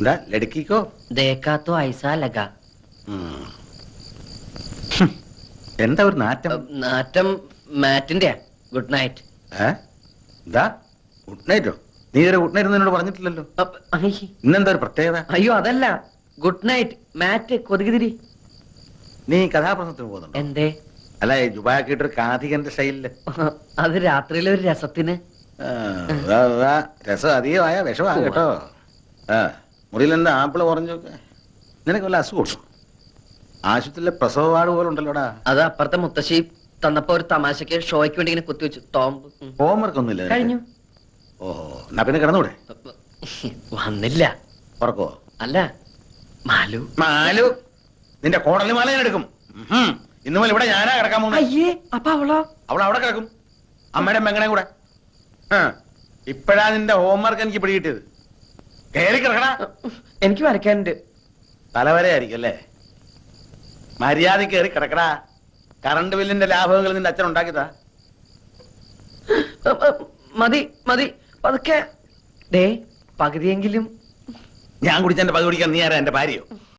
എന്താ ലടുക്കിക്കോ? देखा तो ऐसा लगा. എന്താ ഒരു നാറ്റം? നാറ്റം മാറ്റിന്റെ. Good night. എന്താ ഗുഡ് നൈറ്റോ? നീ ഇതുവരെ ഗുഡ് നൈറ്റ് എന്നോട് പറഞ്ഞിട്ടില്ലല്ലോ. ഇന്നെന്താ ഒരു പ്രത്യേകത? അയ്യോ അതല്ല, ഗുഡ് നൈറ്റ് മാറ്റ് കൊതുകുതിരി. നീ കഥാപ്രസംഗത്തിന് പോകുന്നുണ്ടോ? എന്തേ? അല്ല ജുബാക്കിട്ടൊരു കാഥികന്റെ സ്റ്റൈലില്. അത് രാത്രിയിലെ ഒരു രസത്തിന്. രസം അധികമായ വിഷമാ കേട്ടോ. മുറിയിൽ എന്താ ആപ്പിള് കുറഞ്ഞൊക്കെ? നിനക്ക് വല്ല അസുഖം? ആശുപത്രിയിലെ പ്രസവ വാർഡ് പോലെ ഉണ്ടല്ലോടാ. അത് അപ്പുറത്തെ മുത്തശ്ശി തന്നപ്പോ ഒരു തമാശക്ക് ഷോയ്ക്ക് വേണ്ടി ഇങ്ങനെ കുത്തിവെച്ചു. ഹോംവർക്ക് ഒന്നുമില്ല കഴിഞ്ഞു. ഓഹോ, എന്നാ പിന്നെ കിടന്നൂടെ? വന്നില്ല. ഉറക്കോ? അല്ല, മാലു. മാലു നിന്റെ കോടലി മാല ഞാൻ എടുക്കും. ഇന്ന് മുതൽ ഇവിടെ ഞാനാ കിടക്കാൻ പോകുന്നത്. അയ്യേ, അപ്പൊ അവളോ? അവൾ അവിടെ കിടക്കും, അമ്മയുടെ മെങ്ങണേ കൂടെ. ഇപ്പഴാ നിന്റെ ഹോംവർക്ക് എനിക്ക് പിടികിട്ടിയത്. കയറി കിടക്കടാ. എനിക്ക് വരയ്ക്കാനുണ്ട്. തലവരെയായിരിക്കും അല്ലേ? മര്യാദ കയറി കിടക്കടാ. കറണ്ട് ബില്ലിന്റെ ലാഭങ്ങൾ നിന്റെ അച്ഛൻ ഉണ്ടാക്കിയതാ. മതി മതി, പതുക്കെ. ദേ പകുതിയെങ്കിലും. ഞാൻ കുടിച്ചെന്റെ പകുതി കുടിക്കാൻ നീ ആരാ? എന്റെ ഭാര്യയോ?